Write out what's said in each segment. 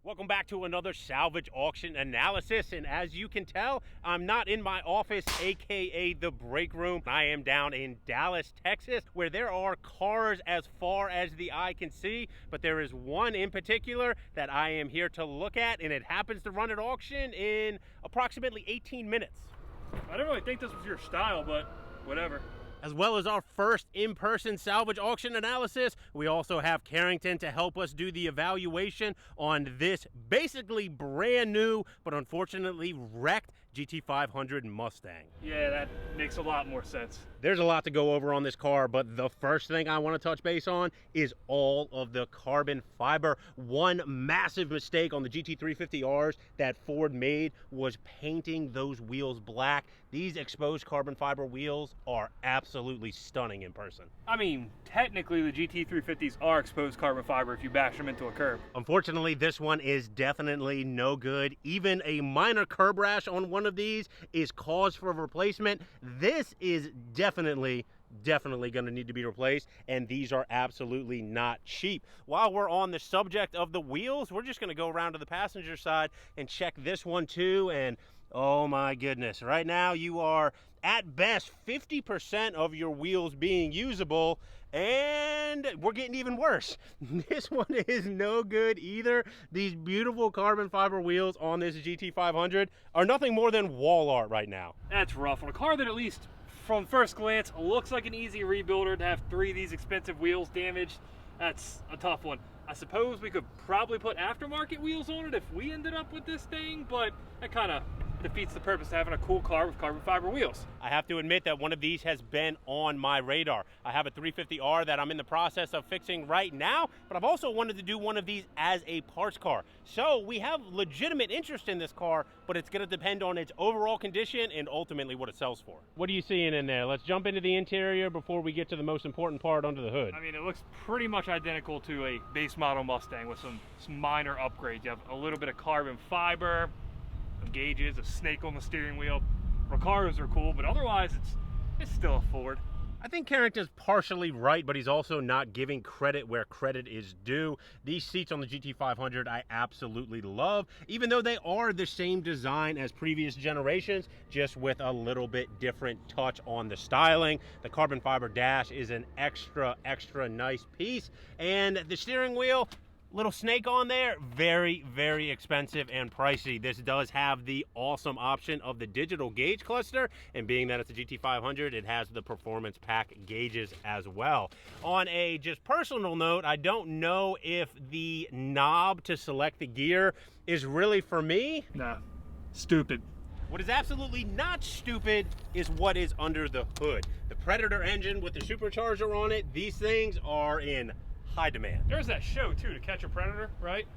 Welcome back to another salvage auction analysis, and as you can tell, I'm not in my office, aka the break room. I am down in Dallas, Texas, where there are cars as far as the eye can see, but there is one in particular that I am here to look at, and it happens to run at auction in approximately 18 minutes. I didn't really think this was your style, but whatever. As well as our first in-person salvage auction analysis, we also have Carrington to help us do the evaluation on this basically brand new, but unfortunately wrecked GT500 Mustang. Yeah, that makes a lot more sense. There's a lot to go over on this car, but the first thing I want to touch base on is all of the carbon fiber. One massive mistake on the GT350Rs that Ford made was painting those wheels black. These exposed carbon fiber wheels are absolutely stunning in person. I mean, technically the GT350s are exposed carbon fiber if you bash them into a curb. Unfortunately, this one is definitely no good. Even a minor curb rash on one of these is cause for replacement. This is definitely going to need to be replaced, and these are absolutely not cheap. While we're on the subject of the wheels, we're just going to go around to the passenger side and check this one too. And oh my goodness, right now you are at best 50% of your wheels being usable, and we're getting even worse. This one is no good either. These beautiful carbon fiber wheels on this GT500 are nothing more than wall art right now. That's rough. On a car that at least from first glance looks like an easy rebuilder, to have 3 of these expensive wheels damaged, that's a tough one. I suppose we could probably put aftermarket wheels on it if we ended up with this thing, but that kind of defeats the purpose of having a cool car with carbon fiber wheels. I have to admit that one of these has been on my radar. I have a 350R that I'm in the process of fixing right now, but I've also wanted to do one of these as a parts car. So we have legitimate interest in this car, but it's going to depend on its overall condition and ultimately what it sells for. What are you seeing in there? Let's jump into the interior before we get to the most important part under the hood. I mean, it looks pretty much identical to a base model Mustang with some minor upgrades. You have a little bit of carbon fiber, gauges, a snake on the steering wheel. Recaros are cool, but otherwise it's still a Ford. I think Carrington's partially right, but he's also not giving credit where credit is due. These seats on the GT500 I absolutely love, even though they are the same design as previous generations, just with a little bit different touch on the styling. The carbon fiber dash is an extra nice piece, and the steering wheel, little snake on there, very expensive and pricey. This does have the awesome option of the digital gauge cluster, and being that it's a GT500, it has the performance pack gauges as well. On a just personal note, I don't know if the knob to select the gear is really for me. Nah, stupid. What is absolutely not stupid is what is under the hood. The Predator engine with the supercharger on it, these things are in high demand. There's that show too, To Catch a Predator, right?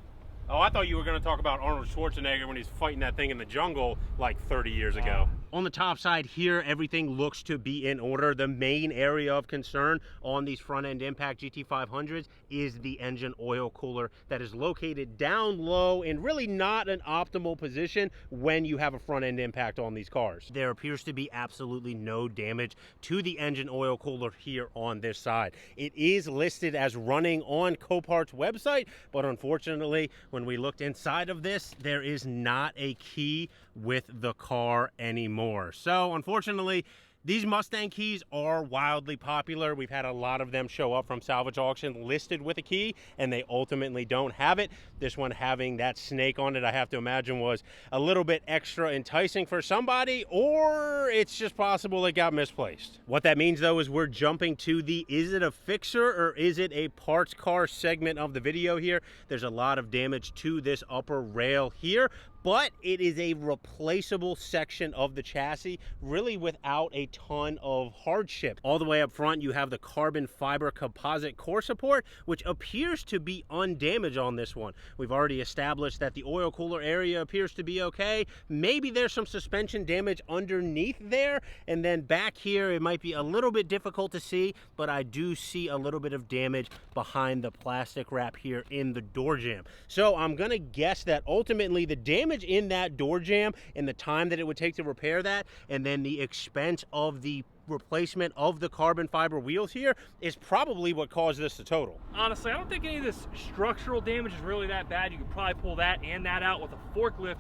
Oh, I thought you were going to talk about Arnold Schwarzenegger when he's fighting that thing in the jungle like 30 years ago. On the top side here, everything looks to be in order. The main area of concern on these front-end impact GT500s is the engine oil cooler that is located down low and really not an optimal position when you have a front-end impact on these cars. There appears to be absolutely no damage to the engine oil cooler here on this side. It is listed as running on COPART's website, but unfortunately, when we looked inside of this, there is not a key with the car anymore. So unfortunately, these Mustang keys are wildly popular. We've had a lot of them show up from salvage auction listed with a key, and they ultimately don't have it. This one having that snake on it, I have to imagine, was a little bit extra enticing for somebody, or it's just possible it got misplaced. What that means though is we're jumping to the is it a fixer or is it a parts car segment of the video here. There's a lot of damage to this upper rail here, but it is a replaceable section of the chassis, really without a ton of hardship. All the way up front, you have the carbon fiber composite core support, which appears to be undamaged on this one. We've already established that the oil cooler area appears to be okay. Maybe there's some suspension damage underneath there, and then back here, it might be a little bit difficult to see, but I do see a little bit of damage behind the plastic wrap here in the door jamb. So I'm gonna guess that ultimately the damage in that door jamb and the time that it would take to repair that, and then the expense of of the replacement of the carbon fiber wheels here is probably what caused this to total. Honestly, I don't think any of this structural damage is really that bad. You could probably pull that and that out with a forklift.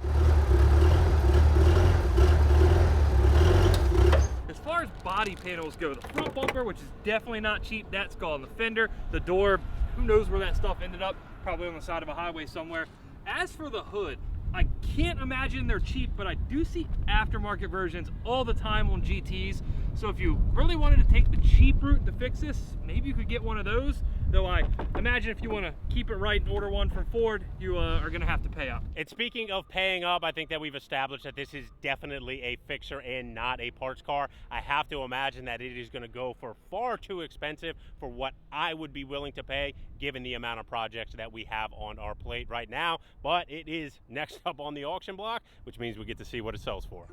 As far as body panels go, the front bumper, which is definitely not cheap, that's gone. The fender, the door, who knows where that stuff ended up, probably on the side of a highway somewhere. As for the hood, I can't imagine they're cheap, but I do see aftermarket versions all the time on GTs. So if you really wanted to take the cheap route to fix this, maybe you could get one of those. Though I imagine if you want to keep it right and order one from Ford, you are going to have to pay up. And speaking of paying up, I think that we've established that this is definitely a fixer and not a parts car. I have to imagine that it is going to go for far too expensive for what I would be willing to pay, given the amount of projects that we have on our plate right now. But it is next up on the auction block, which means we get to see what it sells for.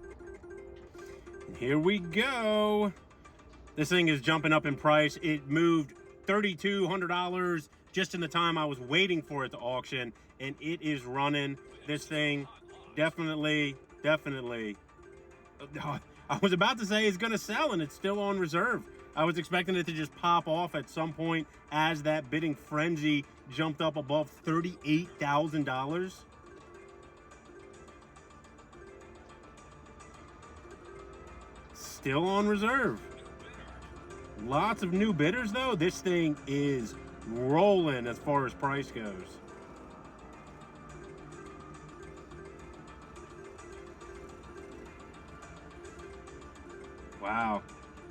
Here we go. This thing is jumping up in price. It moved $3,200 just in the time I was waiting for it to auction, and it is running. This thing definitely I was about to say it's gonna sell, and it's still on reserve. I was expecting it to just pop off at some point as that bidding frenzy jumped up above $38,000. Still on reserve. Lots of new bidders though. This thing is rolling as far as price goes. Wow.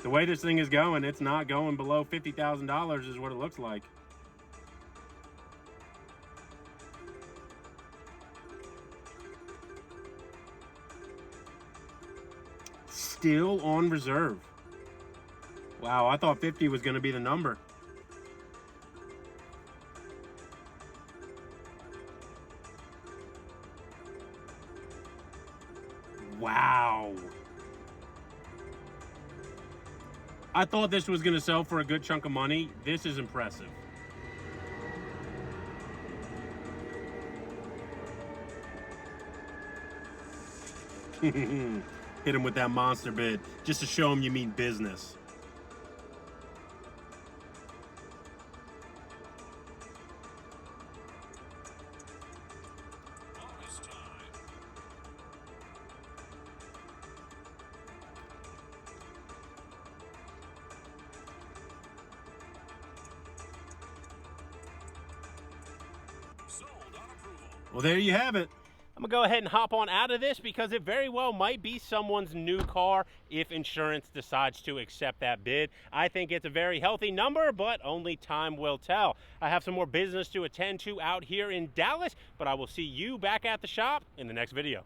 The way this thing is going, it's not going below $50,000 is what it looks like. Still on reserve. Wow, I thought 50 was going to be the number. Wow. I thought this was going to sell for a good chunk of money. This is impressive. Hit him with that monster bid just to show him you mean business. Well, there you have it. I'm gonna go ahead and hop on out of this because it very well might be someone's new car if insurance decides to accept that bid. I think it's a very healthy number, but only time will tell. I have some more business to attend to out here in Dallas, but I will see you back at the shop in the next video.